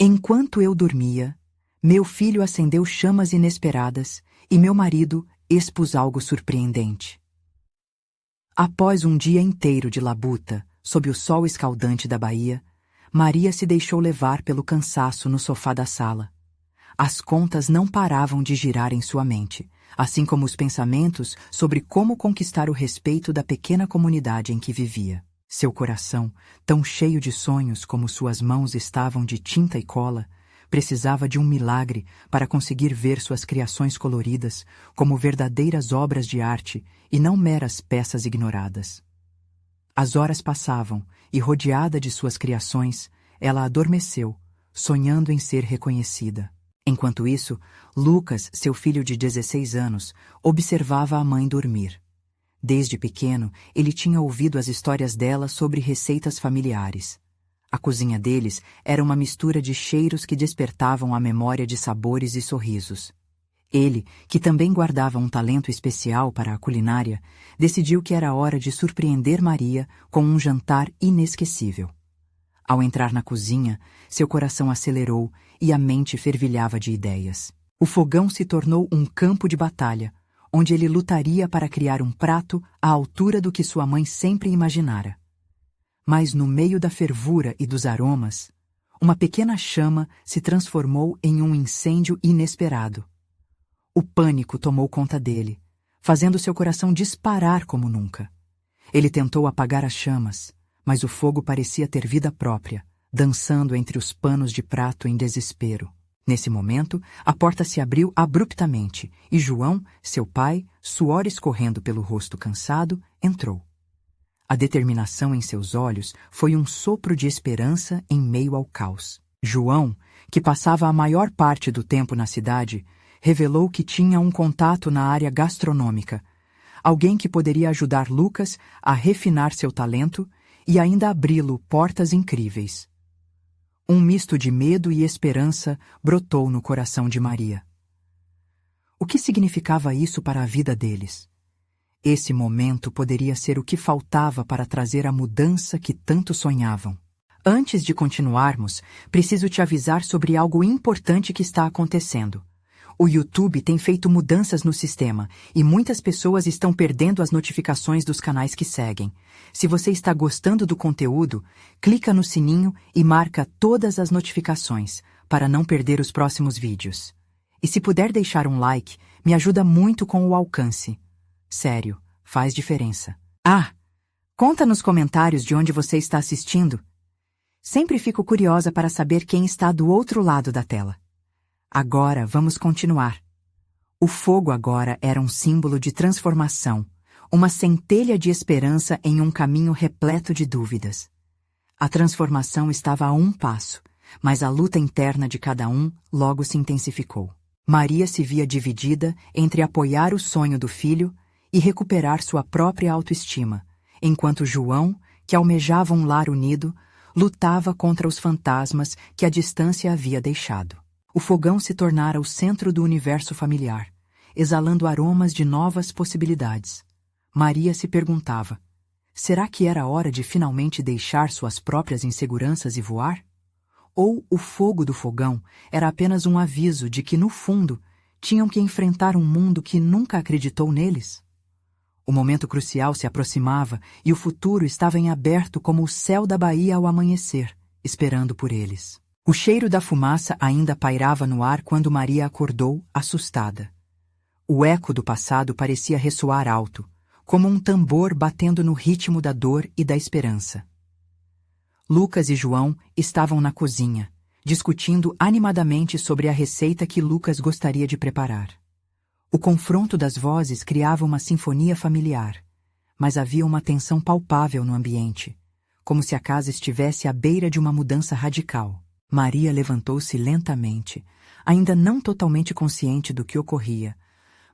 Enquanto eu dormia, meu filho acendeu chamas inesperadas e meu marido expôs algo surpreendente. Após um dia inteiro de labuta, sob o sol escaldante da Bahia, Maria se deixou levar pelo cansaço no sofá da sala. As contas não paravam de girar em sua mente, assim como os pensamentos sobre como conquistar o respeito da pequena comunidade em que vivia. Seu coração, tão cheio de sonhos como suas mãos estavam de tinta e cola, precisava de um milagre para conseguir ver suas criações coloridas como verdadeiras obras de arte e não meras peças ignoradas. As horas passavam e, rodeada de suas criações, ela adormeceu, sonhando em ser reconhecida. Enquanto isso, Lucas, seu filho de 16 anos, observava a mãe dormir. Desde pequeno, ele tinha ouvido as histórias dela sobre receitas familiares. A cozinha deles era uma mistura de cheiros que despertavam a memória de sabores e sorrisos. Ele, que também guardava um talento especial para a culinária, decidiu que era hora de surpreender Maria com um jantar inesquecível. Ao entrar na cozinha, seu coração acelerou e a mente fervilhava de ideias. O fogão se tornou um campo de batalha, onde ele lutaria para criar um prato à altura do que sua mãe sempre imaginara. Mas no meio da fervura e dos aromas, uma pequena chama se transformou em um incêndio inesperado. O pânico tomou conta dele, fazendo seu coração disparar como nunca. Ele tentou apagar as chamas, mas o fogo parecia ter vida própria, dançando entre os panos de prato em desespero. Nesse momento, a porta se abriu abruptamente e João, seu pai, suor escorrendo pelo rosto cansado, entrou. A determinação em seus olhos foi um sopro de esperança em meio ao caos. João, que passava a maior parte do tempo na cidade, revelou que tinha um contato na área gastronômica, alguém que poderia ajudar Lucas a refinar seu talento e ainda abri-lo portas incríveis. Um misto de medo e esperança brotou no coração de Maria. O que significava isso para a vida deles? Esse momento poderia ser o que faltava para trazer a mudança que tanto sonhavam. Antes de continuarmos, preciso te avisar sobre algo importante que está acontecendo. O YouTube tem feito mudanças no sistema e muitas pessoas estão perdendo as notificações dos canais que seguem. Se você está gostando do conteúdo, clica no sininho e marca todas as notificações para não perder os próximos vídeos. E se puder deixar um like, me ajuda muito com o alcance. Sério, faz diferença. Conta nos comentários de onde você está assistindo. Sempre fico curiosa para saber quem está do outro lado da tela. Agora vamos continuar. O fogo agora era um símbolo de transformação, uma centelha de esperança em um caminho repleto de dúvidas. A transformação estava a um passo, mas a luta interna de cada um logo se intensificou. Maria se via dividida entre apoiar o sonho do filho e recuperar sua própria autoestima, enquanto João, que almejava um lar unido, lutava contra os fantasmas que a distância havia deixado. O fogão se tornara o centro do universo familiar, exalando aromas de novas possibilidades. Maria se perguntava: será que era hora de finalmente deixar suas próprias inseguranças e voar? Ou o fogo do fogão era apenas um aviso de que, no fundo, tinham que enfrentar um mundo que nunca acreditou neles? O momento crucial se aproximava e o futuro estava em aberto como o céu da Bahia ao amanhecer, esperando por eles. O cheiro da fumaça ainda pairava no ar quando Maria acordou, assustada. O eco do passado parecia ressoar alto, como um tambor batendo no ritmo da dor e da esperança. Lucas e João estavam na cozinha, discutindo animadamente sobre a receita que Lucas gostaria de preparar. O confronto das vozes criava uma sinfonia familiar, mas havia uma tensão palpável no ambiente, como se a casa estivesse à beira de uma mudança radical. Maria levantou-se lentamente, ainda não totalmente consciente do que ocorria,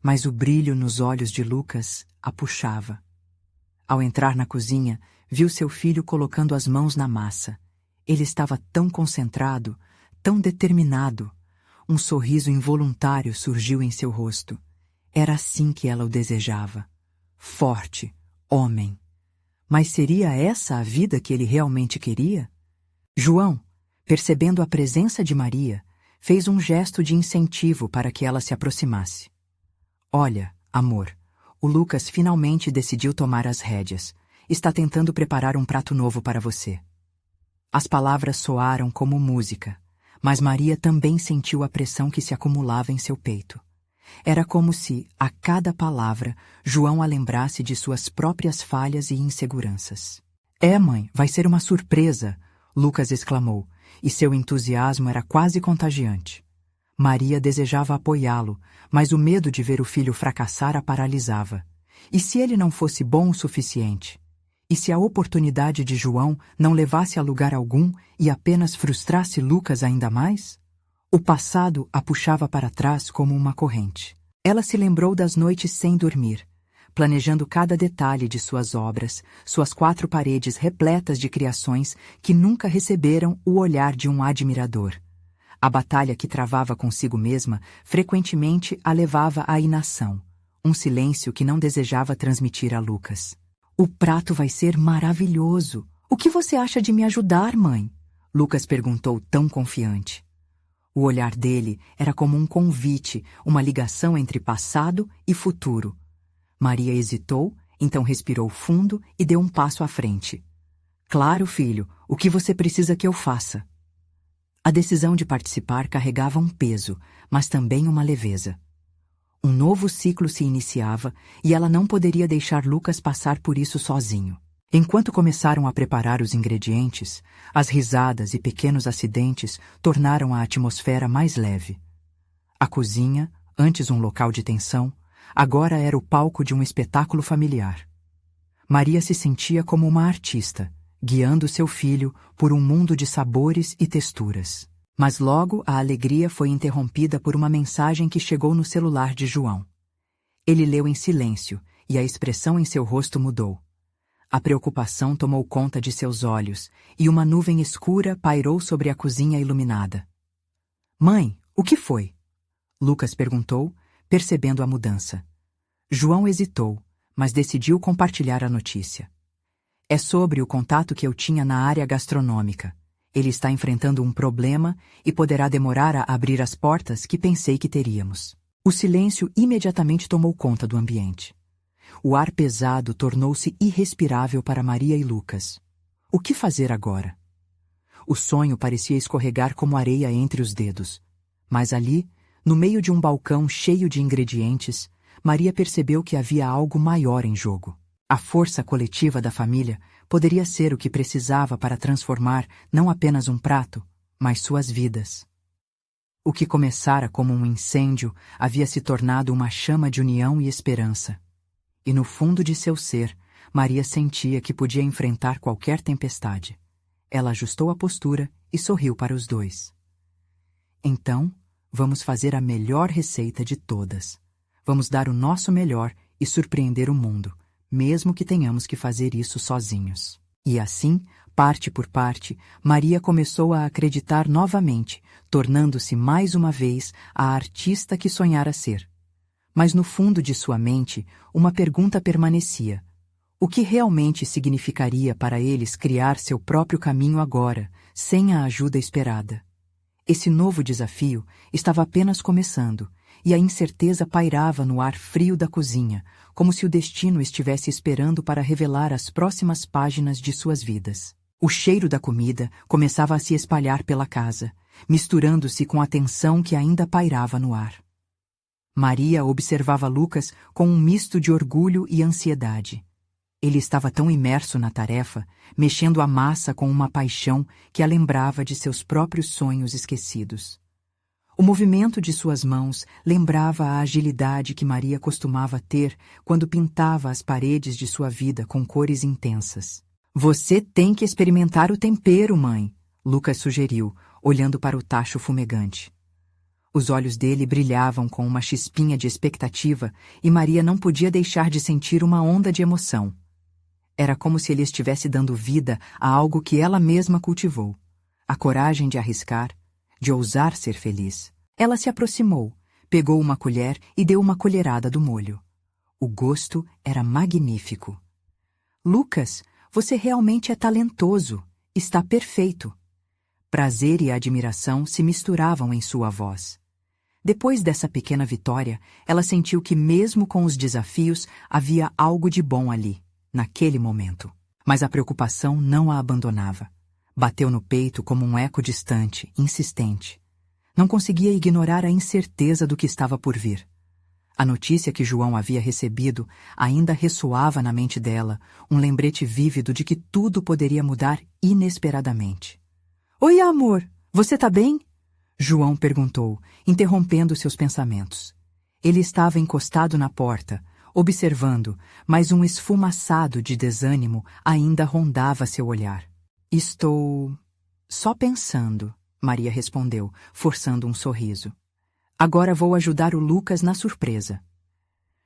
mas o brilho nos olhos de Lucas a puxava. Ao entrar na cozinha, viu seu filho colocando as mãos na massa. Ele estava tão concentrado, tão determinado. Um sorriso involuntário surgiu em seu rosto. Era assim que ela o desejava. Forte, homem. Mas seria essa a vida que ele realmente queria? João, Percebendo a presença de Maria, fez um gesto de incentivo para que ela se aproximasse. Olha, amor, o Lucas finalmente decidiu tomar as rédeas. Está tentando preparar um prato novo para você. As palavras soaram como música, mas Maria também sentiu a pressão que se acumulava em seu peito. Era como se, a cada palavra, João a lembrasse de suas próprias falhas e inseguranças. É, mãe, vai ser uma surpresa, Lucas exclamou, e seu entusiasmo era quase contagiante. Maria desejava apoiá-lo, mas o medo de ver o filho fracassar a paralisava. E se ele não fosse bom o suficiente? E se a oportunidade de João não levasse a lugar algum e apenas frustrasse Lucas ainda mais? O passado a puxava para trás como uma corrente. Ela se lembrou das noites sem dormir, planejando cada detalhe de suas obras, suas 4 paredes repletas de criações que nunca receberam o olhar de um admirador. A batalha que travava consigo mesma frequentemente a levava à inação, um silêncio que não desejava transmitir a Lucas. O prato vai ser maravilhoso. O que você acha de me ajudar, mãe? Lucas perguntou tão confiante. O olhar dele era como um convite, uma ligação entre passado e futuro. Maria hesitou, então respirou fundo e deu um passo à frente. Claro, filho, o que você precisa que eu faça? A decisão de participar carregava um peso, mas também uma leveza. Um novo ciclo se iniciava e ela não poderia deixar Lucas passar por isso sozinho. Enquanto começaram a preparar os ingredientes, as risadas e pequenos acidentes tornaram a atmosfera mais leve. A cozinha, antes um local de tensão, agora era o palco de um espetáculo familiar. Maria se sentia como uma artista, guiando seu filho por um mundo de sabores e texturas. Mas logo a alegria foi interrompida por uma mensagem que chegou no celular de João. Ele leu em silêncio e a expressão em seu rosto mudou. A preocupação tomou conta de seus olhos e uma nuvem escura pairou sobre a cozinha iluminada. Mãe, o que foi? Lucas perguntou, percebendo a mudança. João hesitou, mas decidiu compartilhar a notícia. É sobre o contato que eu tinha na área gastronômica. Ele está enfrentando um problema e poderá demorar a abrir as portas que pensei que teríamos. O silêncio imediatamente tomou conta do ambiente. O ar pesado tornou-se irrespirável para Maria e Lucas. O que fazer agora? O sonho parecia escorregar como areia entre os dedos. Mas ali, no meio de um balcão cheio de ingredientes, Maria percebeu que havia algo maior em jogo. A força coletiva da família poderia ser o que precisava para transformar não apenas um prato, mas suas vidas. O que começara como um incêndio havia se tornado uma chama de união e esperança. E no fundo de seu ser, Maria sentia que podia enfrentar qualquer tempestade. Ela ajustou a postura e sorriu para os dois. Então, vamos fazer a melhor receita de todas. Vamos dar o nosso melhor e surpreender o mundo, mesmo que tenhamos que fazer isso sozinhos. E assim, parte por parte, Maria começou a acreditar novamente, tornando-se mais uma vez a artista que sonhara ser. Mas no fundo de sua mente, uma pergunta permanecia. O que realmente significaria para eles criar seu próprio caminho agora, sem a ajuda esperada? Esse novo desafio estava apenas começando, e a incerteza pairava no ar frio da cozinha, como se o destino estivesse esperando para revelar as próximas páginas de suas vidas. O cheiro da comida começava a se espalhar pela casa, misturando-se com a tensão que ainda pairava no ar. Maria observava Lucas com um misto de orgulho e ansiedade. Ele estava tão imerso na tarefa, mexendo a massa com uma paixão que a lembrava de seus próprios sonhos esquecidos. O movimento de suas mãos lembrava a agilidade que Maria costumava ter quando pintava as paredes de sua vida com cores intensas. Você tem que experimentar o tempero, mãe, Lucas sugeriu, olhando para o tacho fumegante. Os olhos dele brilhavam com uma chispinha de expectativa e Maria não podia deixar de sentir uma onda de emoção. Era como se ele estivesse dando vida a algo que ela mesma cultivou. A coragem de arriscar, de ousar ser feliz. Ela se aproximou, pegou uma colher e deu uma colherada do molho. O gosto era magnífico. Lucas, você realmente é talentoso. Está perfeito. Prazer e admiração se misturavam em sua voz. Depois dessa pequena vitória, ela sentiu que mesmo com os desafios, havia algo de bom ali, naquele momento. Mas a preocupação não a abandonava. Bateu no peito como um eco distante, insistente. Não conseguia ignorar a incerteza do que estava por vir. A notícia que João havia recebido ainda ressoava na mente dela, um lembrete vívido de que tudo poderia mudar inesperadamente. "Oi, amor, você tá bem?" João perguntou, interrompendo seus pensamentos. Ele estava encostado na porta, observando, mas um esfumaçado de desânimo ainda rondava seu olhar. "Estou só pensando", Maria respondeu, forçando um sorriso. "Agora vou ajudar o Lucas na surpresa."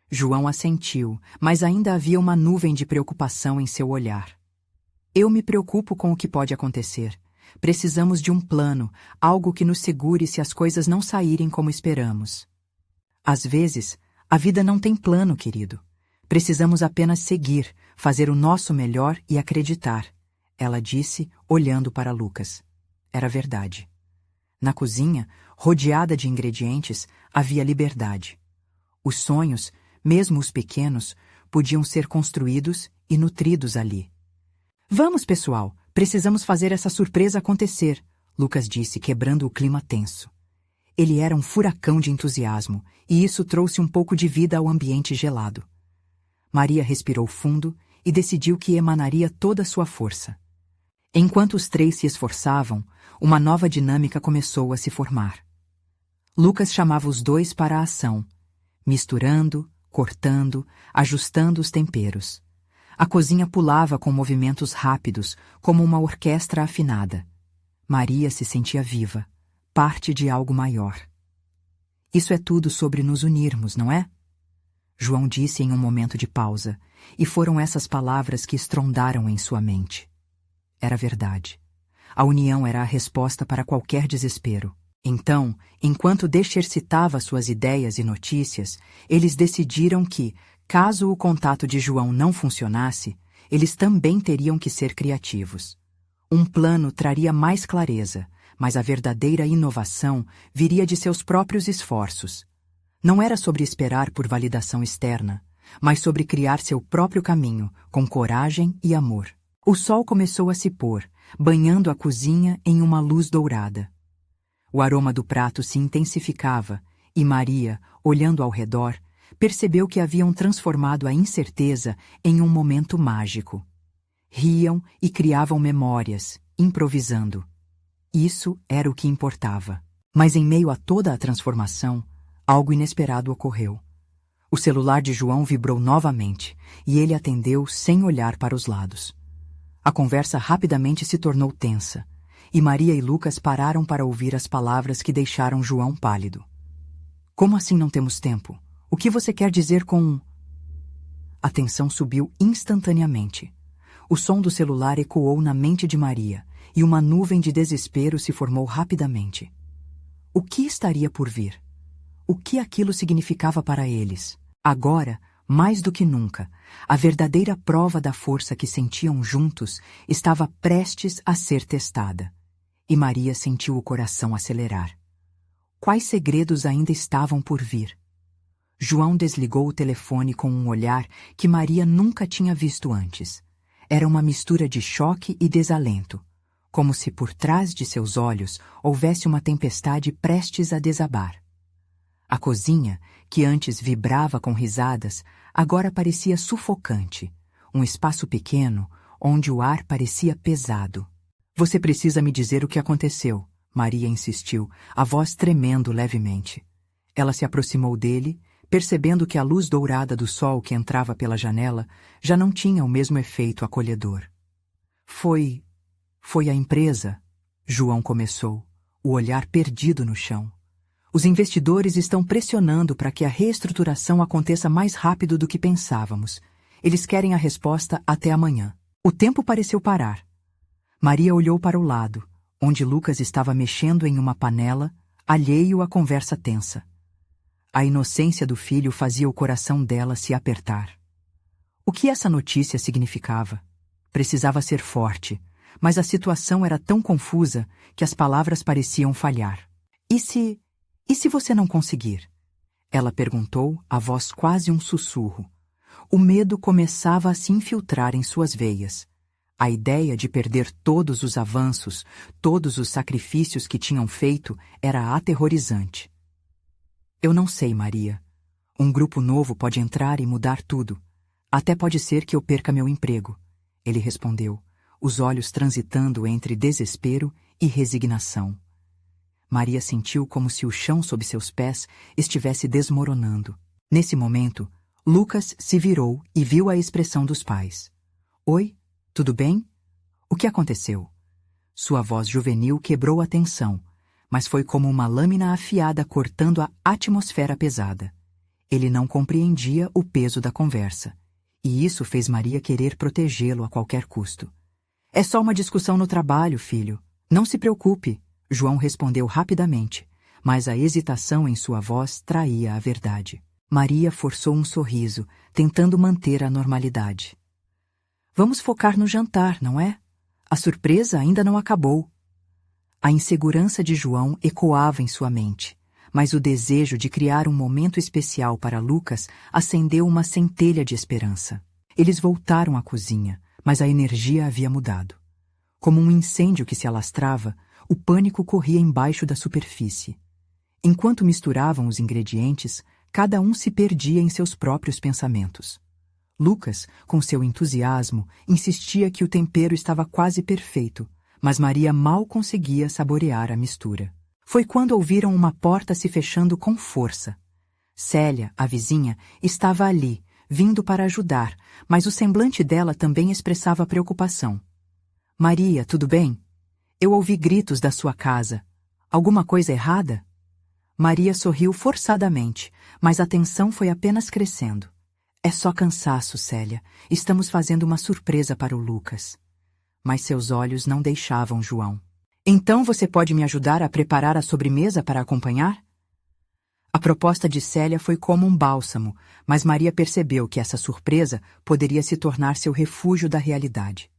João assentiu, mas ainda havia uma nuvem de preocupação em seu olhar. "Eu me preocupo com o que pode acontecer. Precisamos de um plano, algo que nos segure se as coisas não saírem como esperamos." "Às vezes, a vida não tem plano, querido. Precisamos apenas seguir, fazer o nosso melhor e acreditar", ela disse, olhando para Lucas. Era verdade. Na cozinha, rodeada de ingredientes, havia liberdade. Os sonhos, mesmo os pequenos, podiam ser construídos e nutridos ali. "Vamos, pessoal, precisamos fazer essa surpresa acontecer", Lucas disse, quebrando o clima tenso. Ele era um furacão de entusiasmo, e isso trouxe um pouco de vida ao ambiente gelado. Maria respirou fundo e decidiu que emanaria toda a sua força. Enquanto os três se esforçavam, uma nova dinâmica começou a se formar. Lucas chamava os dois para a ação, misturando, cortando, ajustando os temperos. A cozinha pulava com movimentos rápidos, como uma orquestra afinada. Maria se sentia viva, parte de algo maior. "Isso é tudo sobre nos unirmos, não é?" João disse em um momento de pausa, e foram essas palavras que estrondaram em sua mente. Era verdade. A união era a resposta para qualquer desespero. Então, enquanto exercitava suas ideias e notícias, eles decidiram que, caso o contato de João não funcionasse, eles também teriam que ser criativos. Um plano traria mais clareza, mas a verdadeira inovação viria de seus próprios esforços. Não era sobre esperar por validação externa, mas sobre criar seu próprio caminho, com coragem e amor. O sol começou a se pôr, banhando a cozinha em uma luz dourada. O aroma do prato se intensificava e Maria, olhando ao redor, percebeu que haviam transformado a incerteza em um momento mágico. Riam e criavam memórias, improvisando. Isso era o que importava. Mas em meio a toda a transformação, algo inesperado ocorreu. O celular de João vibrou novamente e ele atendeu sem olhar para os lados. A conversa rapidamente se tornou tensa, e Maria e Lucas pararam para ouvir as palavras que deixaram João pálido. "Como assim não temos tempo? O que você quer dizer com..." A tensão subiu instantaneamente. O som do celular ecoou na mente de Maria, e uma nuvem de desespero se formou rapidamente. O que estaria por vir? O que aquilo significava para eles? Agora, mais do que nunca, a verdadeira prova da força que sentiam juntos estava prestes a ser testada. E Maria sentiu o coração acelerar. Quais segredos ainda estavam por vir? João desligou o telefone com um olhar que Maria nunca tinha visto antes. Era uma mistura de choque e desalento, como se por trás de seus olhos houvesse uma tempestade prestes a desabar. A cozinha, que antes vibrava com risadas, agora parecia sufocante, um espaço pequeno onde o ar parecia pesado. "Você precisa me dizer o que aconteceu", Maria insistiu, a voz tremendo levemente. Ela se aproximou dele, percebendo que a luz dourada do sol que entrava pela janela já não tinha o mesmo efeito acolhedor. Foi a empresa", João começou, o olhar perdido no chão. "Os investidores estão pressionando para que a reestruturação aconteça mais rápido do que pensávamos. Eles querem a resposta até amanhã." O tempo pareceu parar. Maria olhou para o lado, onde Lucas estava mexendo em uma panela, alheio à conversa tensa. A inocência do filho fazia o coração dela se apertar. O que essa notícia significava? Precisava ser forte, mas a situação era tão confusa que as palavras pareciam falhar. E se você não conseguir? Ela perguntou, a voz quase um sussurro. O medo começava a se infiltrar em suas veias. A ideia de perder todos os avanços, todos os sacrifícios que tinham feito, era aterrorizante. Eu não sei, Maria. Um grupo novo pode entrar e mudar tudo. Até pode ser que eu perca meu emprego. Ele respondeu, os olhos transitando entre desespero e resignação. Maria sentiu como se o chão sob seus pés estivesse desmoronando. Nesse momento, Lucas se virou e viu a expressão dos pais. Oi, tudo bem? O que aconteceu? Sua voz juvenil quebrou a tensão, mas foi como uma lâmina afiada cortando a atmosfera pesada. Ele não compreendia o peso da conversa, e isso fez Maria querer protegê-lo a qualquer custo. É só uma discussão no trabalho, filho. Não se preocupe, João respondeu rapidamente, mas a hesitação em sua voz traía a verdade. Maria forçou um sorriso, tentando manter a normalidade. Vamos focar no jantar, não é? A surpresa ainda não acabou. A insegurança de João ecoava em sua mente, mas o desejo de criar um momento especial para Lucas acendeu uma centelha de esperança. Eles voltaram à cozinha, mas a energia havia mudado. Como um incêndio que se alastrava, o pânico corria embaixo da superfície. Enquanto misturavam os ingredientes, cada um se perdia em seus próprios pensamentos. Lucas, com seu entusiasmo, insistia que o tempero estava quase perfeito, mas Maria mal conseguia saborear a mistura. Foi quando ouviram uma porta se fechando com força. Célia, a vizinha, estava ali, vindo para ajudar, mas o semblante dela também expressava preocupação. Maria, tudo bem? Eu ouvi gritos da sua casa. Alguma coisa errada? Maria sorriu forçadamente, mas a tensão foi apenas crescendo. É só cansaço, Célia. Estamos fazendo uma surpresa para o Lucas. Mas seus olhos não deixavam João. Então você pode me ajudar a preparar a sobremesa para acompanhar? A proposta de Célia foi como um bálsamo, mas Maria percebeu que essa surpresa poderia se tornar seu refúgio da realidade.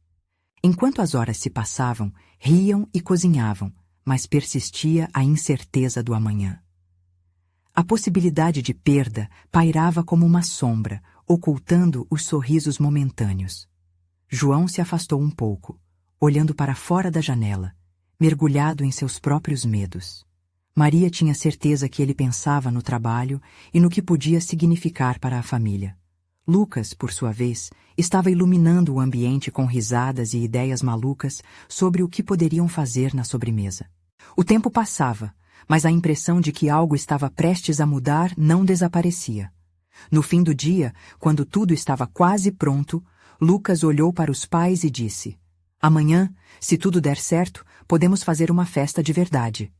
Enquanto as horas se passavam, riam e cozinhavam, mas persistia a incerteza do amanhã. A possibilidade de perda pairava como uma sombra, ocultando os sorrisos momentâneos. João se afastou um pouco, olhando para fora da janela, mergulhado em seus próprios medos. Maria tinha certeza que ele pensava no trabalho e no que podia significar para a família. Lucas, por sua vez, estava iluminando o ambiente com risadas e ideias malucas sobre o que poderiam fazer na sobremesa. O tempo passava, mas a impressão de que algo estava prestes a mudar não desaparecia. No fim do dia, quando tudo estava quase pronto, Lucas olhou para os pais e disse: Amanhã, se tudo der certo, podemos fazer uma festa de verdade.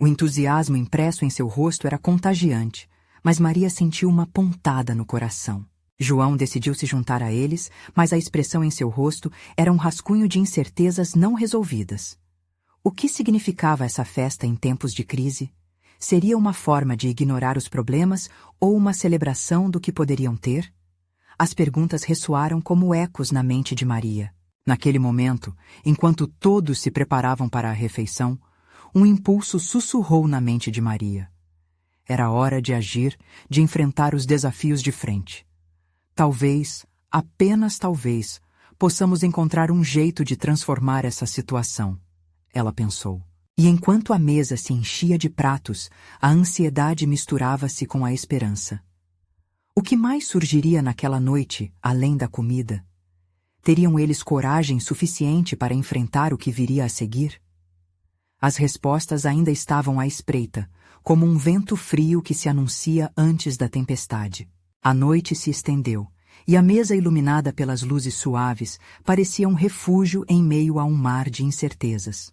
O entusiasmo impresso em seu rosto era contagiante, mas Maria sentiu uma pontada no coração. João decidiu se juntar a eles, mas a expressão em seu rosto era um rascunho de incertezas não resolvidas. O que significava essa festa em tempos de crise? Seria uma forma de ignorar os problemas ou uma celebração do que poderiam ter? As perguntas ressoaram como ecos na mente de Maria. Naquele momento, enquanto todos se preparavam para a refeição, um impulso sussurrou na mente de Maria. Era hora de agir, de enfrentar os desafios de frente. Talvez, apenas talvez, possamos encontrar um jeito de transformar essa situação, ela pensou. E enquanto a mesa se enchia de pratos, a ansiedade misturava-se com a esperança. O que mais surgiria naquela noite, além da comida? Teriam eles coragem suficiente para enfrentar o que viria a seguir? As respostas ainda estavam à espreita, como um vento frio que se anuncia antes da tempestade. A noite se estendeu, e a mesa iluminada pelas luzes suaves parecia um refúgio em meio a um mar de incertezas.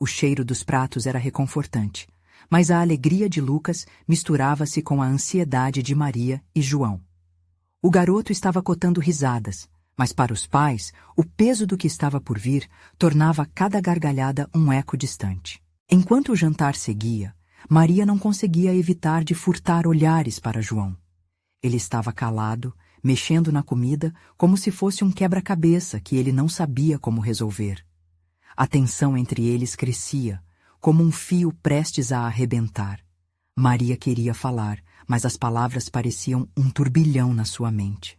O cheiro dos pratos era reconfortante, mas a alegria de Lucas misturava-se com a ansiedade de Maria e João. O garoto estava cotando risadas, mas para os pais, o peso do que estava por vir tornava cada gargalhada um eco distante. Enquanto o jantar seguia, Maria não conseguia evitar de furtar olhares para João. Ele estava calado, mexendo na comida como se fosse um quebra-cabeça que ele não sabia como resolver. A tensão entre eles crescia, como um fio prestes a arrebentar. Maria queria falar, mas as palavras pareciam um turbilhão na sua mente.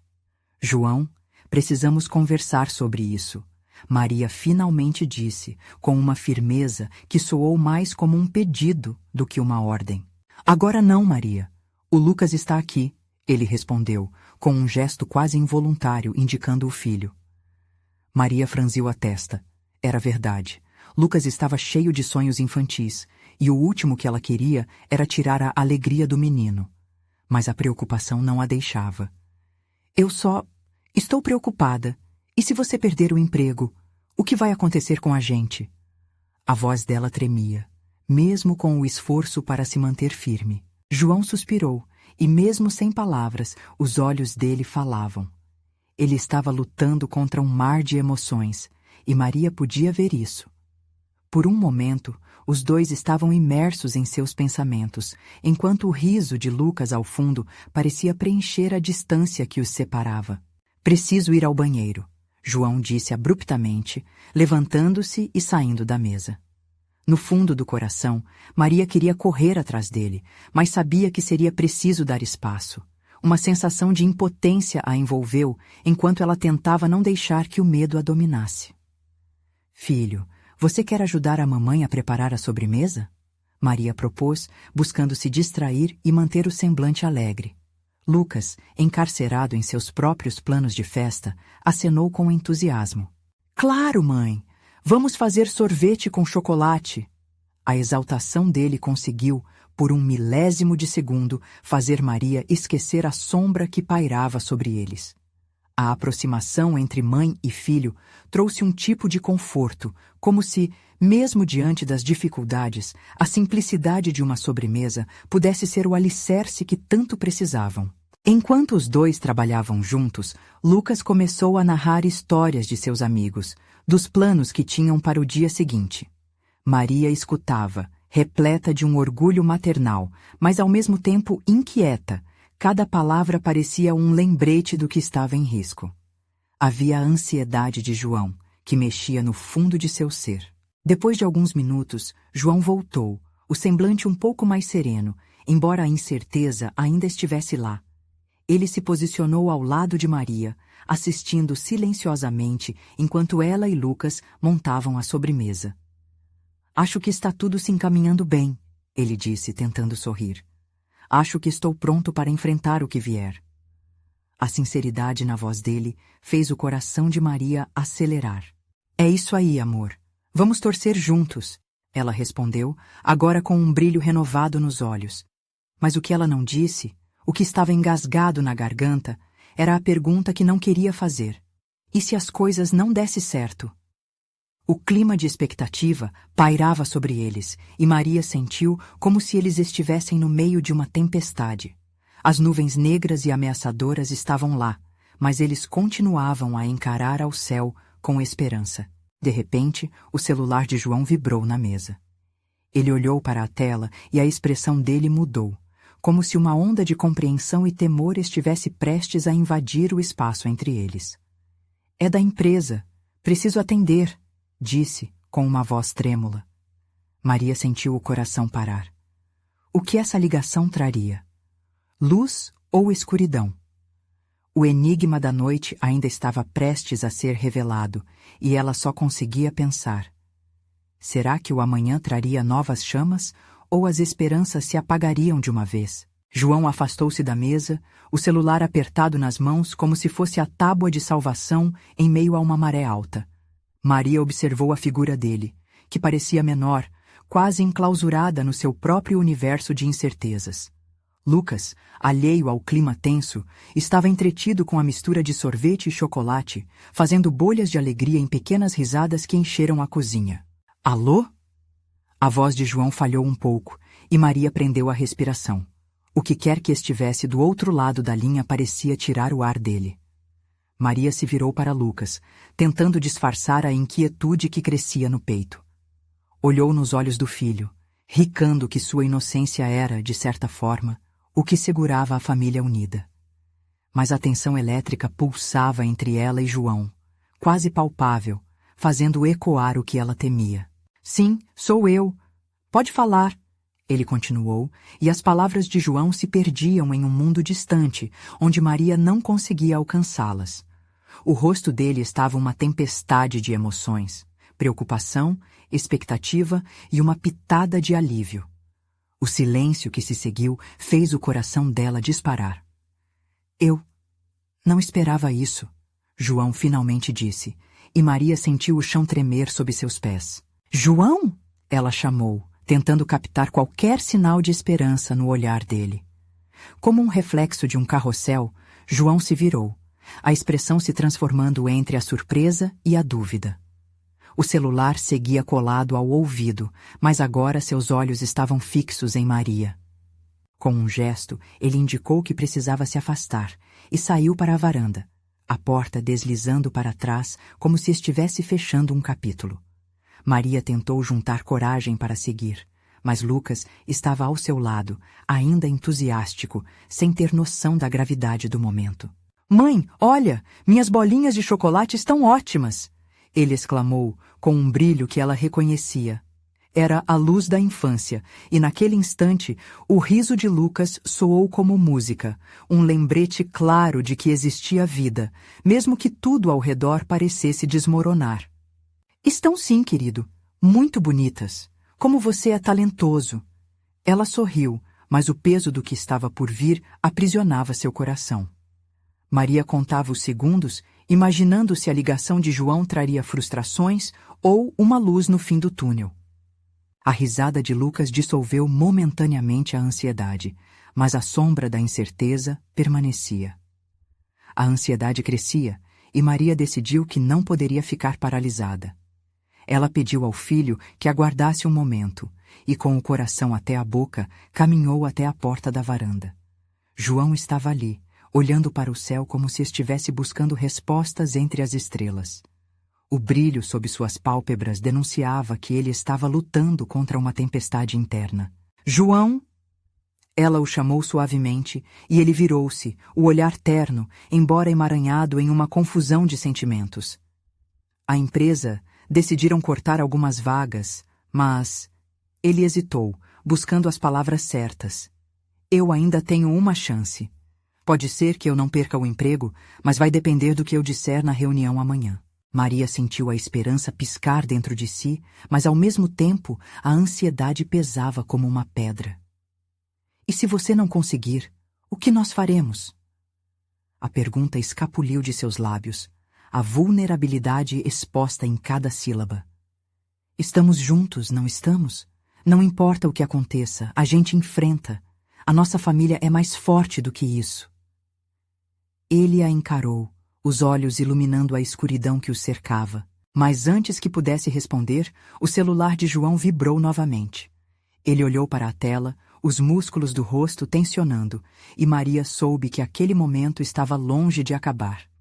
João, precisamos conversar sobre isso. Maria finalmente disse, com uma firmeza que soou mais como um pedido do que uma ordem. Agora não, Maria. O Lucas está aqui, ele respondeu, com um gesto quase involuntário indicando o filho. Maria franziu a testa. Era verdade. Lucas estava cheio de sonhos infantis, e o último que ela queria era tirar a alegria do menino. Mas a preocupação não a deixava. Eu só estou preocupada. E se você perder o emprego, o que vai acontecer com a gente? A voz dela tremia, mesmo com o esforço para se manter firme. João suspirou, e mesmo sem palavras, os olhos dele falavam. Ele estava lutando contra um mar de emoções, e Maria podia ver isso. Por um momento, os dois estavam imersos em seus pensamentos, enquanto o riso de Lucas ao fundo parecia preencher a distância que os separava. Preciso ir ao banheiro, João disse abruptamente, levantando-se e saindo da mesa. No fundo do coração, Maria queria correr atrás dele, mas sabia que seria preciso dar espaço. Uma sensação de impotência a envolveu, enquanto ela tentava não deixar que o medo a dominasse. Filho, você quer ajudar a mamãe a preparar a sobremesa? Maria propôs, buscando se distrair e manter o semblante alegre. Lucas, encarcerado em seus próprios planos de festa, acenou com entusiasmo. Claro, mãe! Vamos fazer sorvete com chocolate! A exaltação dele conseguiu, por um milésimo de segundo, fazer Maria esquecer a sombra que pairava sobre eles. A aproximação entre mãe e filho trouxe um tipo de conforto, como se, mesmo diante das dificuldades, a simplicidade de uma sobremesa pudesse ser o alicerce que tanto precisavam. Enquanto os dois trabalhavam juntos, Lucas começou a narrar histórias de seus amigos, dos planos que tinham para o dia seguinte. Maria escutava, repleta de um orgulho maternal, mas ao mesmo tempo inquieta. Cada palavra parecia um lembrete do que estava em risco. Havia a ansiedade de João, que mexia no fundo de seu ser. Depois de alguns minutos, João voltou, o semblante um pouco mais sereno, embora a incerteza ainda estivesse lá. Ele se posicionou ao lado de Maria, assistindo silenciosamente enquanto ela e Lucas montavam a sobremesa. Acho que está tudo se encaminhando bem, ele disse, tentando sorrir. Acho que estou pronto para enfrentar o que vier. A sinceridade na voz dele fez o coração de Maria acelerar. É isso aí, amor. Vamos torcer juntos, ela respondeu, agora com um brilho renovado nos olhos. Mas o que ela não disse, o que estava engasgado na garganta, era a pergunta que não queria fazer. E se as coisas não dessem certo? O clima de expectativa pairava sobre eles, e Maria sentiu como se eles estivessem no meio de uma tempestade. As nuvens negras e ameaçadoras estavam lá, mas eles continuavam a encarar ao céu com esperança. De repente, o celular de João vibrou na mesa. Ele olhou para a tela e a expressão dele mudou, como se uma onda de compreensão e temor estivesse prestes a invadir o espaço entre eles. É da empresa. Preciso atender, disse, com uma voz trêmula. Maria sentiu o coração parar. O que essa ligação traria? Luz ou escuridão? O enigma da noite ainda estava prestes a ser revelado, e ela só conseguia pensar. Será que o amanhã traria novas chamas, ou as esperanças se apagariam de uma vez? João afastou-se da mesa, o celular apertado nas mãos como se fosse a tábua de salvação em meio a uma maré alta. Maria observou a figura dele, que parecia menor, quase enclausurada no seu próprio universo de incertezas. Lucas, alheio ao clima tenso, estava entretido com a mistura de sorvete e chocolate, fazendo bolhas de alegria em pequenas risadas que encheram a cozinha. Alô? A voz de João falhou um pouco, e Maria prendeu a respiração. O que quer que estivesse do outro lado da linha parecia tirar o ar dele. Maria se virou para Lucas, tentando disfarçar a inquietude que crescia no peito. Olhou nos olhos do filho, ricando que sua inocência era, de certa forma, o que segurava a família unida. Mas a tensão elétrica pulsava entre ela e João, quase palpável, fazendo ecoar o que ela temia. Sim, sou eu. Pode falar. Ele continuou, e as palavras de João se perdiam em um mundo distante, onde Maria não conseguia alcançá-las. O rosto dele estava uma tempestade de emoções, preocupação, expectativa e uma pitada de alívio. O silêncio que se seguiu fez o coração dela disparar. Eu não esperava isso, João finalmente disse, e Maria sentiu o chão tremer sob seus pés. João! Ela chamou, tentando captar qualquer sinal de esperança no olhar dele. Como um reflexo de um carrossel, João se virou, a expressão se transformando entre a surpresa e a dúvida. O celular seguia colado ao ouvido, mas agora seus olhos estavam fixos em Maria. Com um gesto, ele indicou que precisava se afastar e saiu para a varanda, a porta deslizando para trás como se estivesse fechando um capítulo. Maria tentou juntar coragem para seguir, mas Lucas estava ao seu lado, ainda entusiástico, sem ter noção da gravidade do momento. Mãe, olha, minhas bolinhas de chocolate estão ótimas! Ele exclamou, com um brilho que ela reconhecia. Era a luz da infância, e naquele instante o riso de Lucas soou como música, um lembrete claro de que existia vida, mesmo que tudo ao redor parecesse desmoronar. Estão sim, querido. Muito bonitas. Como você é talentoso. Ela sorriu, mas o peso do que estava por vir aprisionava seu coração. Maria contava os segundos, imaginando se a ligação de João traria frustrações ou uma luz no fim do túnel. A risada de Lucas dissolveu momentaneamente a ansiedade, mas a sombra da incerteza permanecia. A ansiedade crescia, e Maria decidiu que não poderia ficar paralisada. Ela pediu ao filho que aguardasse um momento e, com o coração até a boca, caminhou até a porta da varanda. João estava ali, olhando para o céu como se estivesse buscando respostas entre as estrelas. O brilho sob suas pálpebras denunciava que ele estava lutando contra uma tempestade interna. João! Ela o chamou suavemente e ele virou-se, o olhar terno, embora emaranhado em uma confusão de sentimentos. A empresa decidiram cortar algumas vagas, mas ele hesitou, buscando as palavras certas. Eu ainda tenho uma chance. Pode ser que eu não perca o emprego, mas vai depender do que eu disser na reunião amanhã. Maria sentiu a esperança piscar dentro de si, mas ao mesmo tempo a ansiedade pesava como uma pedra. E se você não conseguir, o que nós faremos? A pergunta escapuliu de seus lábios, a vulnerabilidade exposta em cada sílaba. Estamos juntos, não estamos? Não importa o que aconteça, a gente enfrenta. A nossa família é mais forte do que isso. Ele a encarou, os olhos iluminando a escuridão que o cercava. Mas antes que pudesse responder, o celular de João vibrou novamente. Ele olhou para a tela, os músculos do rosto tensionando, e Maria soube que aquele momento estava longe de acabar.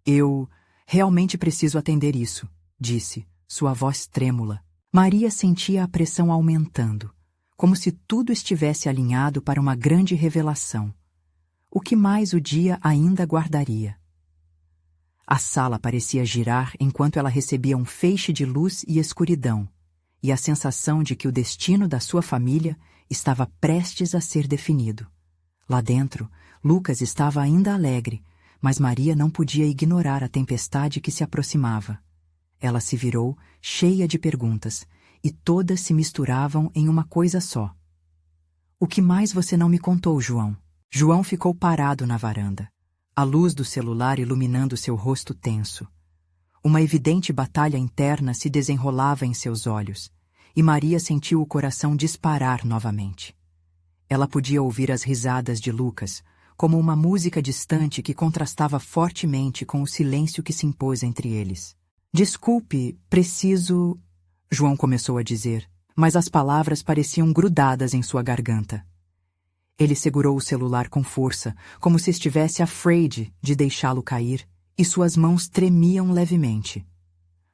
Eu realmente preciso atender isso, disse, sua voz trêmula. Maria sentia a pressão aumentando, como se tudo estivesse alinhado para uma grande revelação. O que mais o dia ainda guardaria? A sala parecia girar enquanto ela recebia um feixe de luz e escuridão, e a sensação de que o destino da sua família estava prestes a ser definido. Lá dentro, Lucas estava ainda alegre, mas Maria não podia ignorar a tempestade que se aproximava. Ela se virou, cheia de perguntas, e todas se misturavam em uma coisa só. O que mais você não me contou, João? João ficou parado na varanda, a luz do celular iluminando seu rosto tenso. Uma evidente batalha interna se desenrolava em seus olhos, e Maria sentiu o coração disparar novamente. Ela podia ouvir as risadas de Lucas, como uma música distante que contrastava fortemente com o silêncio que se impôs entre eles. Desculpe, preciso... João começou a dizer, mas as palavras pareciam grudadas em sua garganta. Ele segurou o celular com força, como se estivesse afraid de deixá-lo cair, e suas mãos tremiam levemente.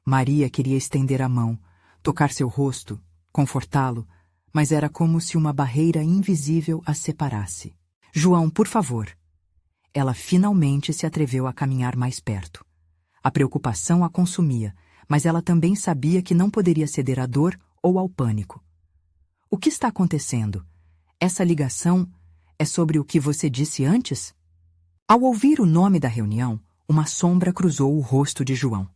Maria queria estender a mão, tocar seu rosto, confortá-lo, mas era como se uma barreira invisível as separasse. João, por favor. Ela finalmente se atreveu a caminhar mais perto. A preocupação a consumia, mas ela também sabia que não poderia ceder à dor ou ao pânico. O que está acontecendo? Essa ligação é sobre o que você disse antes? Ao ouvir o nome da reunião, uma sombra cruzou o rosto de João.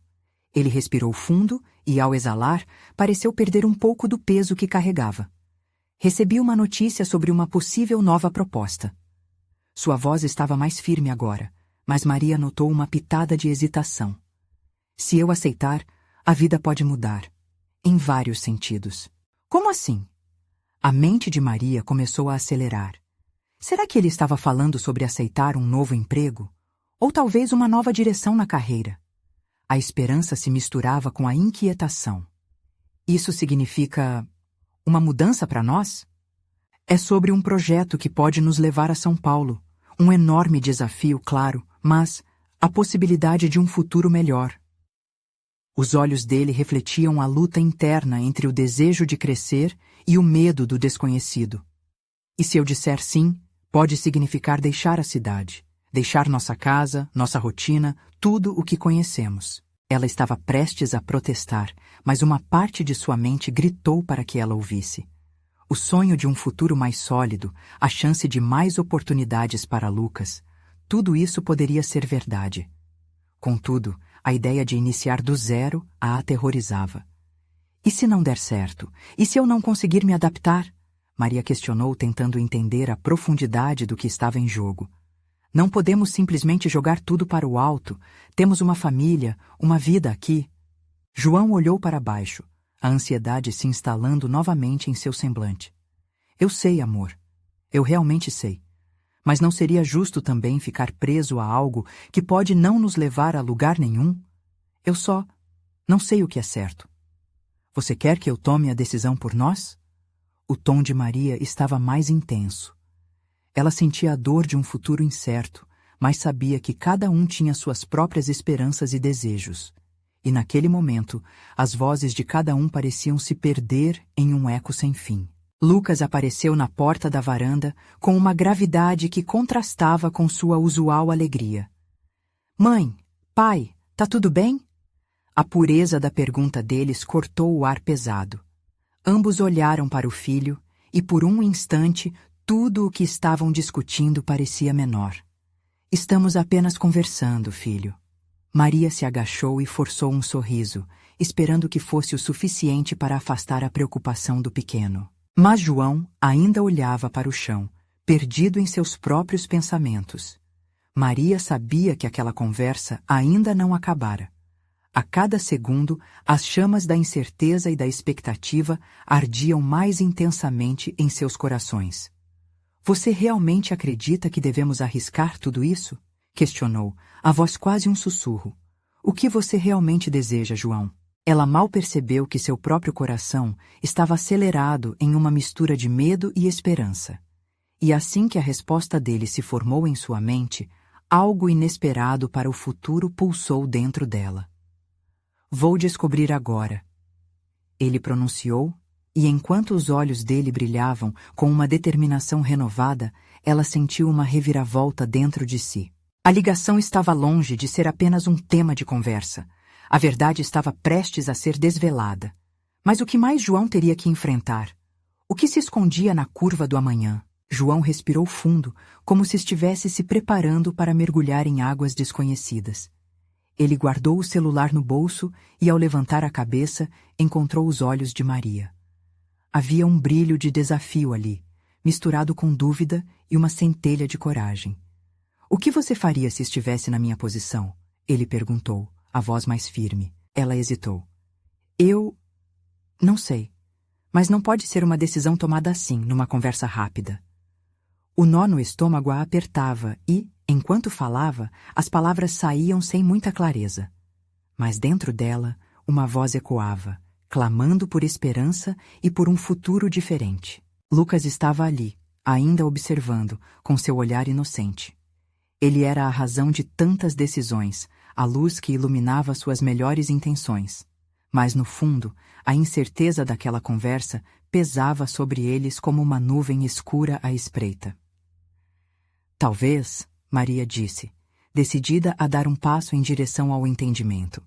Ele respirou fundo e, ao exalar, pareceu perder um pouco do peso que carregava. Recebi uma notícia sobre uma possível nova proposta. Sua voz estava mais firme agora, mas Maria notou uma pitada de hesitação. Se eu aceitar, a vida pode mudar. Em vários sentidos. Como assim? A mente de Maria começou a acelerar. Será que ele estava falando sobre aceitar um novo emprego? Ou talvez uma nova direção na carreira? A esperança se misturava com a inquietação. Isso significa uma mudança para nós? É sobre um projeto que pode nos levar a São Paulo. Um enorme desafio, claro, mas a possibilidade de um futuro melhor. Os olhos dele refletiam a luta interna entre o desejo de crescer e o medo do desconhecido. E se eu disser sim, pode significar deixar a cidade, deixar nossa casa, nossa rotina, tudo o que conhecemos. Ela estava prestes a protestar, mas uma parte de sua mente gritou para que ela ouvisse. O sonho de um futuro mais sólido, a chance de mais oportunidades para Lucas, tudo isso poderia ser verdade. Contudo, a ideia de iniciar do zero a aterrorizava. E se não der certo? E se eu não conseguir me adaptar? Maria questionou, tentando entender a profundidade do que estava em jogo. Não podemos simplesmente jogar tudo para o alto. Temos uma família, uma vida aqui. João olhou para baixo, a ansiedade se instalando novamente em seu semblante. Eu sei, amor. Eu realmente sei. Mas não seria justo também ficar preso a algo que pode não nos levar a lugar nenhum? Eu só não sei o que é certo. Você quer que eu tome a decisão por nós? O tom de Maria estava mais intenso. Ela sentia a dor de um futuro incerto, mas sabia que cada um tinha suas próprias esperanças e desejos. E naquele momento, as vozes de cada um pareciam se perder em um eco sem fim. Lucas apareceu na porta da varanda com uma gravidade que contrastava com sua usual alegria. Mãe, pai, tá tudo bem? A pureza da pergunta deles cortou o ar pesado. Ambos olharam para o filho e, por um instante, tudo o que estavam discutindo parecia menor. Estamos apenas conversando, filho. Maria se agachou e forçou um sorriso, esperando que fosse o suficiente para afastar a preocupação do pequeno. Mas João ainda olhava para o chão, perdido em seus próprios pensamentos. Maria sabia que aquela conversa ainda não acabara. A cada segundo, as chamas da incerteza e da expectativa ardiam mais intensamente em seus corações. Você realmente acredita que devemos arriscar tudo isso? Questionou, a voz quase um sussurro. O que você realmente deseja, João? Ela mal percebeu que seu próprio coração estava acelerado em uma mistura de medo e esperança. E assim que a resposta dele se formou em sua mente, algo inesperado para o futuro pulsou dentro dela. Vou descobrir agora. Ele pronunciou, e enquanto os olhos dele brilhavam com uma determinação renovada, ela sentiu uma reviravolta dentro de si. A ligação estava longe de ser apenas um tema de conversa. A verdade estava prestes a ser desvelada. Mas o que mais João teria que enfrentar? O que se escondia na curva do amanhã? João respirou fundo, como se estivesse se preparando para mergulhar em águas desconhecidas. Ele guardou o celular no bolso e, ao levantar a cabeça, encontrou os olhos de Maria. Havia um brilho de desafio ali, misturado com dúvida e uma centelha de coragem. O que você faria se estivesse na minha posição? Ele perguntou, a voz mais firme. Ela hesitou. Eu não sei, mas não pode ser uma decisão tomada assim, numa conversa rápida. O nó no estômago a apertava e, enquanto falava, as palavras saíam sem muita clareza. Mas dentro dela, uma voz ecoava, clamando por esperança e por um futuro diferente. Lucas estava ali, ainda observando, com seu olhar inocente. Ele era a razão de tantas decisões, a luz que iluminava suas melhores intenções. Mas, no fundo, a incerteza daquela conversa pesava sobre eles como uma nuvem escura à espreita. Talvez, Maria disse, decidida a dar um passo em direção ao entendimento.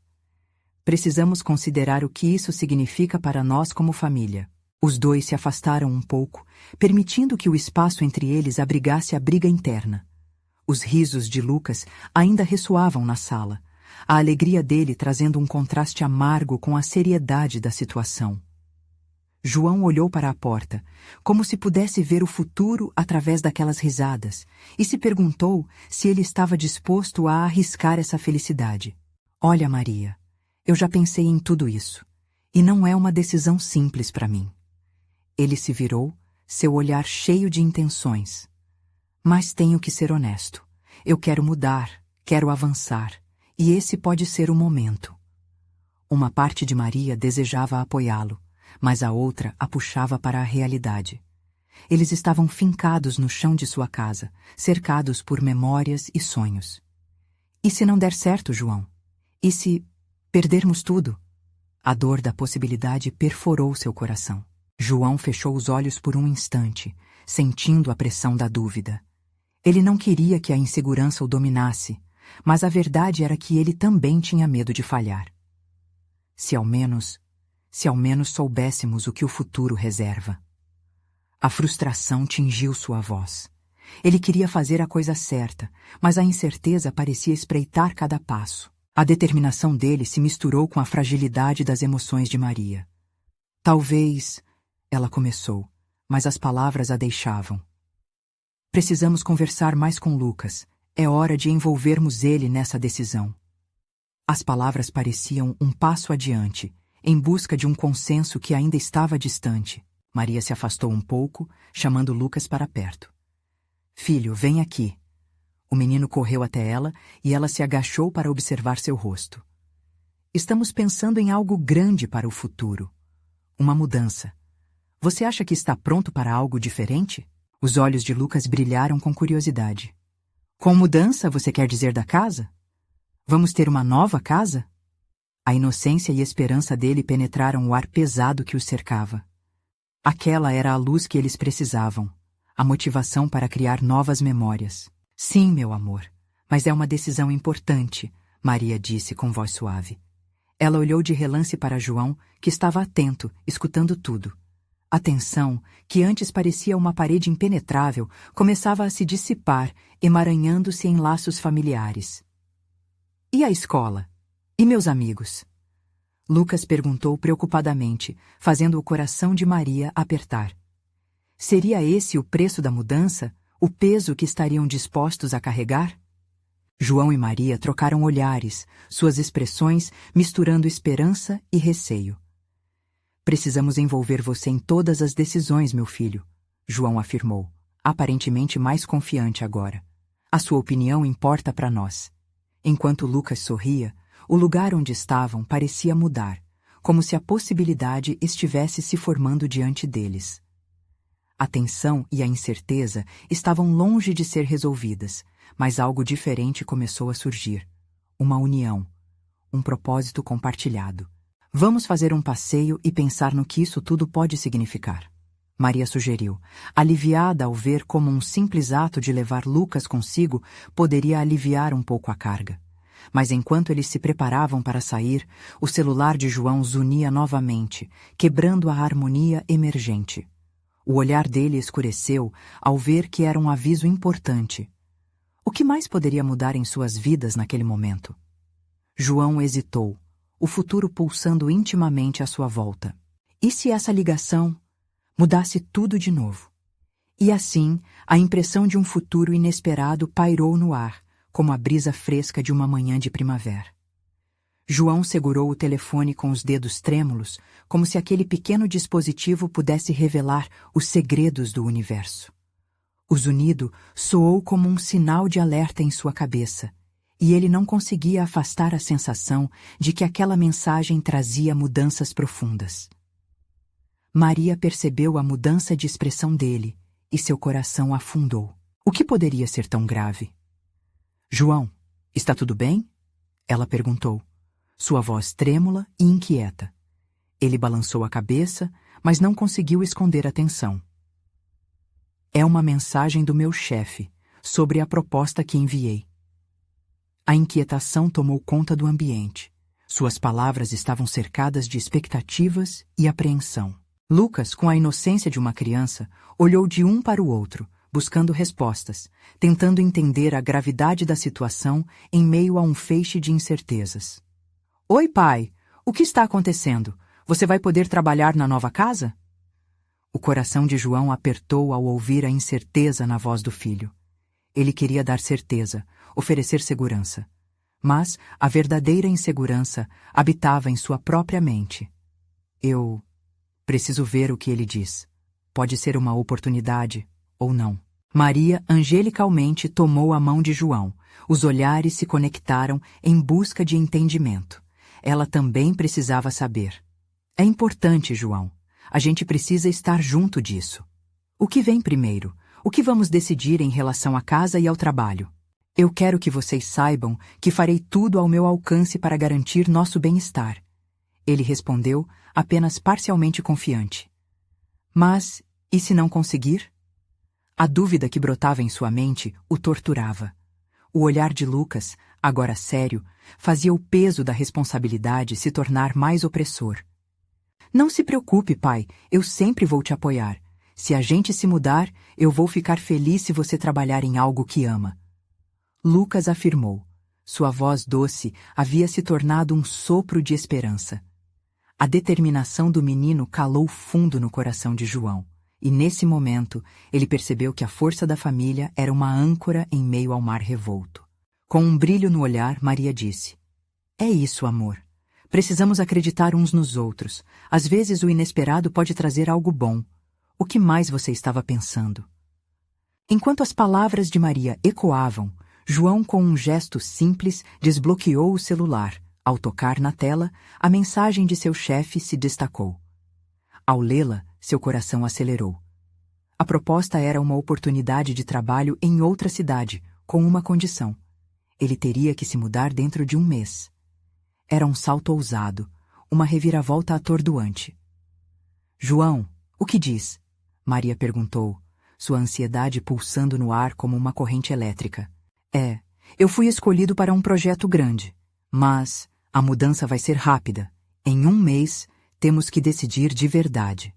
Precisamos considerar o que isso significa para nós como família. Os dois se afastaram um pouco, permitindo que o espaço entre eles abrigasse a briga interna. Os risos de Lucas ainda ressoavam na sala, a alegria dele trazendo um contraste amargo com a seriedade da situação. João olhou para a porta, como se pudesse ver o futuro através daquelas risadas, e se perguntou se ele estava disposto a arriscar essa felicidade. Olha, Maria, eu já pensei em tudo isso, e não é uma decisão simples para mim. Ele se virou, seu olhar cheio de intenções. Mas tenho que ser honesto. Eu quero mudar, quero avançar, e esse pode ser o momento. Uma parte de Maria desejava apoiá-lo, mas a outra a puxava para a realidade. Eles estavam fincados no chão de sua casa, cercados por memórias e sonhos. E se não der certo, João? E se perdermos tudo? A dor da possibilidade perforou seu coração. João fechou os olhos por um instante, sentindo a pressão da dúvida. Ele não queria que a insegurança o dominasse, mas a verdade era que ele também tinha medo de falhar. Se ao menos soubéssemos o que o futuro reserva. A frustração tingiu sua voz. Ele queria fazer a coisa certa, mas a incerteza parecia espreitar cada passo. A determinação dele se misturou com a fragilidade das emoções de Maria. Talvez, ela começou, mas as palavras a deixavam. Precisamos conversar mais com Lucas. É hora de envolvermos ele nessa decisão. As palavras pareciam um passo adiante, em busca de um consenso que ainda estava distante. Maria se afastou um pouco, chamando Lucas para perto. Filho, vem aqui. O menino correu até ela e ela se agachou para observar seu rosto. Estamos pensando em algo grande para o futuro. Uma mudança. Você acha que está pronto para algo diferente? Os olhos de Lucas brilharam com curiosidade. Com mudança, você quer dizer da casa? Vamos ter uma nova casa? A inocência e esperança dele penetraram o ar pesado que os cercava. Aquela era a luz que eles precisavam, a motivação para criar novas memórias. Sim, meu amor, mas é uma decisão importante, Maria disse com voz suave. Ela olhou de relance para João, que estava atento, escutando tudo. A tensão, que antes parecia uma parede impenetrável, começava a se dissipar, emaranhando-se em laços familiares. E a escola? E meus amigos? Lucas perguntou preocupadamente, fazendo o coração de Maria apertar. Seria esse o preço da mudança, o peso que estariam dispostos a carregar? João e Maria trocaram olhares, suas expressões misturando esperança e receio. Precisamos envolver você em todas as decisões, meu filho, João afirmou, aparentemente mais confiante agora. A sua opinião importa para nós. Enquanto Lucas sorria, o lugar onde estavam parecia mudar, como se a possibilidade estivesse se formando diante deles. A tensão e a incerteza estavam longe de ser resolvidas, mas algo diferente começou a surgir. Uma união, um propósito compartilhado. Vamos fazer um passeio e pensar no que isso tudo pode significar. Maria sugeriu, aliviada ao ver como um simples ato de levar Lucas consigo poderia aliviar um pouco a carga. Mas enquanto eles se preparavam para sair, o celular de João zunia novamente, quebrando a harmonia emergente. O olhar dele escureceu ao ver que era um aviso importante. O que mais poderia mudar em suas vidas naquele momento? João hesitou, o futuro pulsando intimamente à sua volta. E se essa ligação mudasse tudo de novo? E assim, a impressão de um futuro inesperado pairou no ar, como a brisa fresca de uma manhã de primavera. João segurou o telefone com os dedos trêmulos, como se aquele pequeno dispositivo pudesse revelar os segredos do universo. O zunido soou como um sinal de alerta em sua cabeça, e ele não conseguia afastar a sensação de que aquela mensagem trazia mudanças profundas. Maria percebeu a mudança de expressão dele, e seu coração afundou. O que poderia ser tão grave? João, está tudo bem? Ela perguntou, sua voz trêmula e inquieta. Ele balançou a cabeça, mas não conseguiu esconder a tensão. É uma mensagem do meu chefe, sobre a proposta que enviei. A inquietação tomou conta do ambiente. Suas palavras estavam cercadas de expectativas e apreensão. Lucas, com a inocência de uma criança, olhou de um para o outro, buscando respostas, tentando entender a gravidade da situação em meio a um feixe de incertezas. Oi, pai! O que está acontecendo? Você vai poder trabalhar na nova casa? O coração de João apertou ao ouvir a incerteza na voz do filho. Ele queria dar certeza, oferecer segurança. Mas a verdadeira insegurança habitava em sua própria mente. Eu preciso ver o que ele diz. Pode ser uma oportunidade ou não. Maria angelicalmente tomou a mão de João. Os olhares se conectaram em busca de entendimento. Ela também precisava saber. É importante, João. A gente precisa estar junto disso. O que vem primeiro? O que vamos decidir em relação à casa e ao trabalho? Eu quero que vocês saibam que farei tudo ao meu alcance para garantir nosso bem-estar. Ele respondeu, apenas parcialmente confiante. Mas, e se não conseguir? A dúvida que brotava em sua mente o torturava. O olhar de Lucas, agora sério, fazia o peso da responsabilidade se tornar mais opressor. Não se preocupe, pai, eu sempre vou te apoiar. Se a gente se mudar, eu vou ficar feliz se você trabalhar em algo que ama. Lucas afirmou. Sua voz doce havia se tornado um sopro de esperança. A determinação do menino calou fundo no coração de João, e nesse momento ele percebeu que a força da família era uma âncora em meio ao mar revolto. Com um brilho no olhar, Maria disse: É isso, amor. Precisamos acreditar uns nos outros. Às vezes o inesperado pode trazer algo bom. O que mais você estava pensando? Enquanto as palavras de Maria ecoavam, João, com um gesto simples, desbloqueou o celular. Ao tocar na tela, a mensagem de seu chefe se destacou. Ao lê-la, seu coração acelerou. A proposta era uma oportunidade de trabalho em outra cidade, com uma condição. Ele teria que se mudar dentro de um mês. Era um salto ousado, uma reviravolta atordoante. João, o que diz? Maria perguntou, sua ansiedade pulsando no ar como uma corrente elétrica. Eu fui escolhido para um projeto grande, mas a mudança vai ser rápida. Em um mês, temos que decidir de verdade.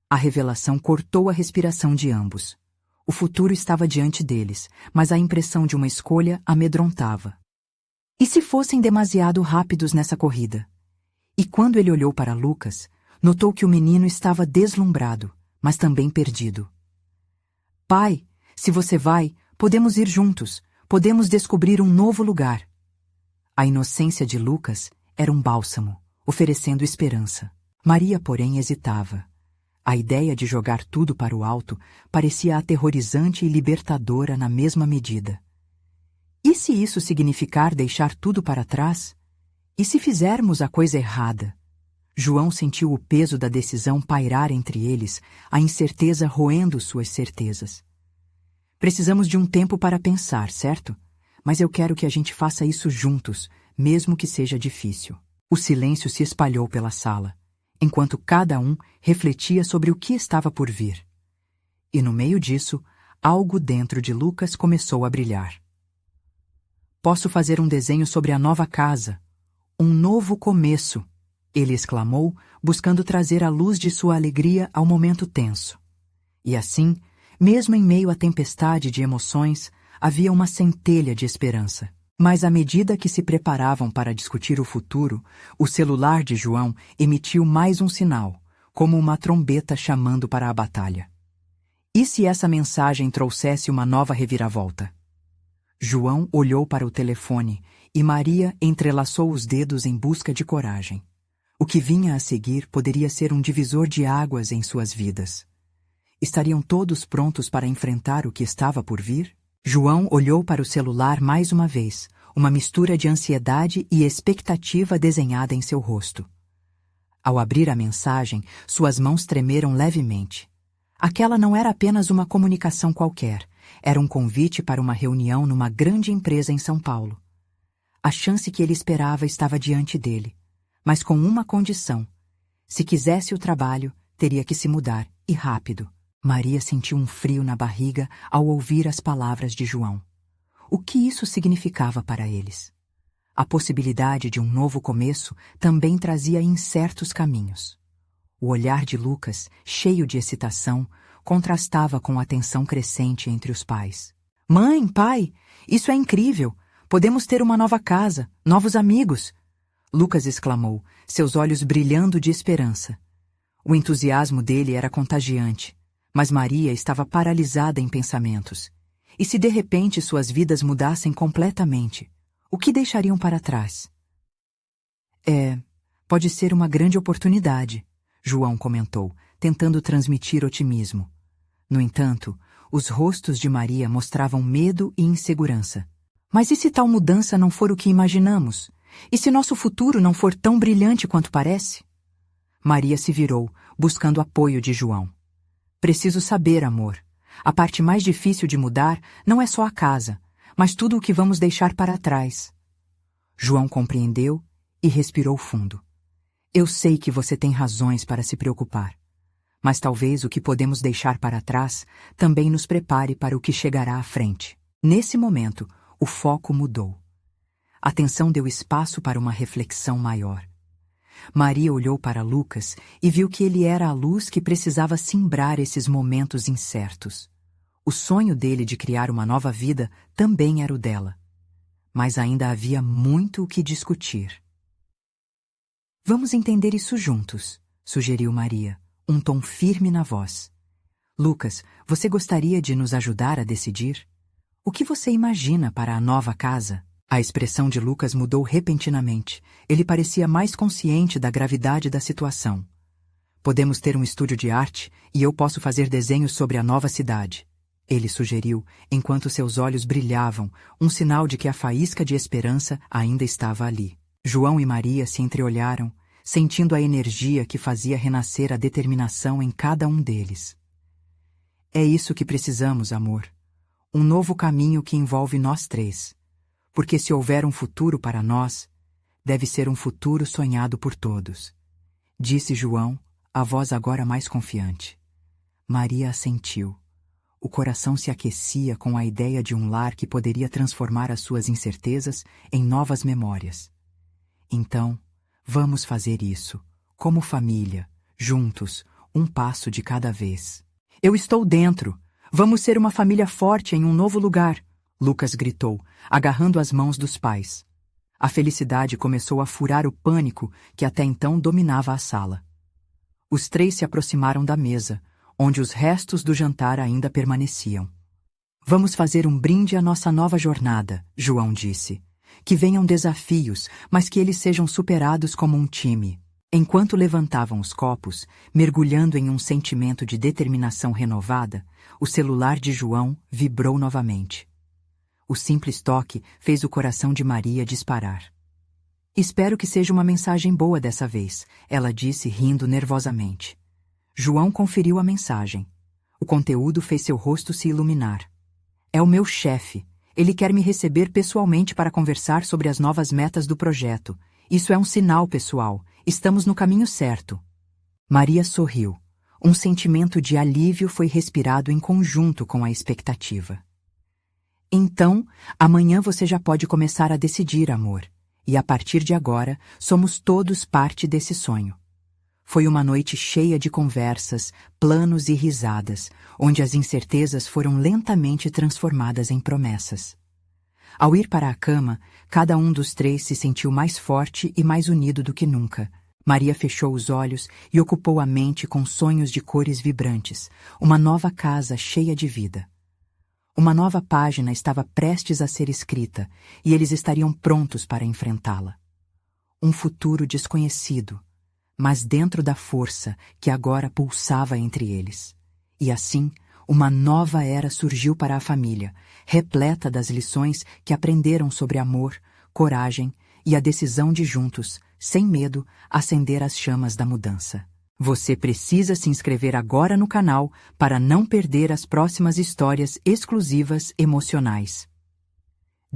A revelação cortou a respiração de ambos. O futuro estava diante deles, mas a impressão de uma escolha amedrontava. E se fossem demasiado rápidos nessa corrida? E quando ele olhou para Lucas, notou que o menino estava deslumbrado, mas também perdido. Pai, se você vai, podemos ir juntos, podemos descobrir um novo lugar. A inocência de Lucas era um bálsamo, oferecendo esperança. Maria, porém, hesitava. A ideia de jogar tudo para o alto parecia aterrorizante e libertadora na mesma medida. E se isso significar deixar tudo para trás? E se fizermos a coisa errada? João sentiu o peso da decisão pairar entre eles, a incerteza roendo suas certezas. Precisamos de um tempo para pensar, certo? Mas eu quero que a gente faça isso juntos, mesmo que seja difícil. O silêncio se espalhou pela sala, enquanto cada um refletia sobre o que estava por vir. E no meio disso, algo dentro de Lucas começou a brilhar. Posso fazer um desenho sobre a nova casa. Um novo começo, ele exclamou, buscando trazer a luz de sua alegria ao momento tenso. E assim, mesmo em meio à tempestade de emoções, havia uma centelha de esperança. Mas à medida que se preparavam para discutir o futuro, o celular de João emitiu mais um sinal, como uma trombeta chamando para a batalha. E se essa mensagem trouxesse uma nova reviravolta? João olhou para o telefone e Maria entrelaçou os dedos em busca de coragem. O que vinha a seguir poderia ser um divisor de águas em suas vidas. Estariam todos prontos para enfrentar o que estava por vir? João olhou para o celular mais uma vez, uma mistura de ansiedade e expectativa desenhada em seu rosto. Ao abrir a mensagem, suas mãos tremeram levemente. Aquela não era apenas uma comunicação qualquer, era um convite para uma reunião numa grande empresa em São Paulo. A chance que ele esperava estava diante dele, mas com uma condição. Se quisesse o trabalho, teria que se mudar, e rápido. Maria sentiu um frio na barriga ao ouvir as palavras de João. O que isso significava para eles? A possibilidade de um novo começo também trazia incertos caminhos. O olhar de Lucas, cheio de excitação, contrastava com a tensão crescente entre os pais. Mãe, pai, isso é incrível! Podemos ter uma nova casa, novos amigos! Lucas exclamou, seus olhos brilhando de esperança. O entusiasmo dele era contagiante, mas Maria estava paralisada em pensamentos. E se de repente suas vidas mudassem completamente, o que deixariam para trás? Pode ser uma grande oportunidade, João comentou, tentando transmitir otimismo. No entanto, os rostos de Maria mostravam medo e insegurança. Mas e se tal mudança não for o que imaginamos? E se nosso futuro não for tão brilhante quanto parece? Maria se virou, buscando apoio de João. Preciso saber, amor. A parte mais difícil de mudar não é só a casa, mas tudo o que vamos deixar para trás. João compreendeu e respirou fundo. Eu sei que você tem razões para se preocupar, mas talvez o que podemos deixar para trás também nos prepare para o que chegará à frente. Nesse momento, o foco mudou. A atenção deu espaço para uma reflexão maior. Maria olhou para Lucas e viu que ele era a luz que precisava simbrar esses momentos incertos. O sonho dele de criar uma nova vida também era o dela. Mas ainda havia muito o que discutir. Vamos entender isso juntos, sugeriu Maria, um tom firme na voz. Lucas, você gostaria de nos ajudar a decidir? O que você imagina para a nova casa? A expressão de Lucas mudou repentinamente. Ele parecia mais consciente da gravidade da situação. Podemos ter um estúdio de arte e eu posso fazer desenhos sobre a nova cidade, ele sugeriu, enquanto seus olhos brilhavam, um sinal de que a faísca de esperança ainda estava ali. João e Maria se entreolharam, sentindo a energia que fazia renascer a determinação em cada um deles. É isso que precisamos, amor. Um novo caminho que envolve nós três. Porque se houver um futuro para nós, deve ser um futuro sonhado por todos. Disse João, a voz agora mais confiante. Maria assentiu. O coração se aquecia com a ideia de um lar que poderia transformar as suas incertezas em novas memórias. Então, vamos fazer isso, como família, juntos, um passo de cada vez. Eu estou dentro! Vamos ser uma família forte em um novo lugar! Lucas gritou, agarrando as mãos dos pais. A felicidade começou a furar o pânico que até então dominava a sala. Os três se aproximaram da mesa, onde os restos do jantar ainda permaneciam. Vamos fazer um brinde à nossa nova jornada, João disse. Que venham desafios, mas que eles sejam superados como um time. Enquanto levantavam os copos, mergulhando em um sentimento de determinação renovada, o celular de João vibrou novamente. O simples toque fez o coração de Maria disparar. Espero que seja uma mensagem boa dessa vez, ela disse rindo nervosamente. João conferiu a mensagem. O conteúdo fez seu rosto se iluminar. É o meu chefe. Ele quer me receber pessoalmente para conversar sobre as novas metas do projeto. Isso é um sinal, pessoal. Estamos no caminho certo. Maria sorriu. Um sentimento de alívio foi respirado em conjunto com a expectativa. Então, amanhã você já pode começar a decidir, amor. E a partir de agora, somos todos parte desse sonho. Foi uma noite cheia de conversas, planos e risadas, onde as incertezas foram lentamente transformadas em promessas. Ao ir para a cama, cada um dos três se sentiu mais forte e mais unido do que nunca. Maria fechou os olhos e ocupou a mente com sonhos de cores vibrantes, uma nova casa cheia de vida. Uma nova página estava prestes a ser escrita e eles estariam prontos para enfrentá-la. Um futuro desconhecido, mas dentro da força que agora pulsava entre eles. E assim, uma nova era surgiu para a família, repleta das lições que aprenderam sobre amor, coragem e a decisão de juntos, sem medo, acender as chamas da mudança. Você precisa se inscrever agora no canal para não perder as próximas histórias exclusivas emocionais.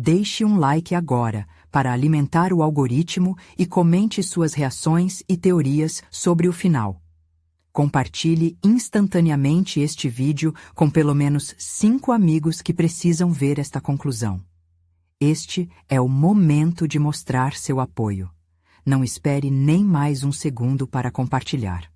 Deixe um like agora para alimentar o algoritmo e comente suas reações e teorias sobre o final. Compartilhe instantaneamente este vídeo com pelo menos 5 amigos que precisam ver esta conclusão. Este é o momento de mostrar seu apoio. Não espere nem mais um segundo para compartilhar.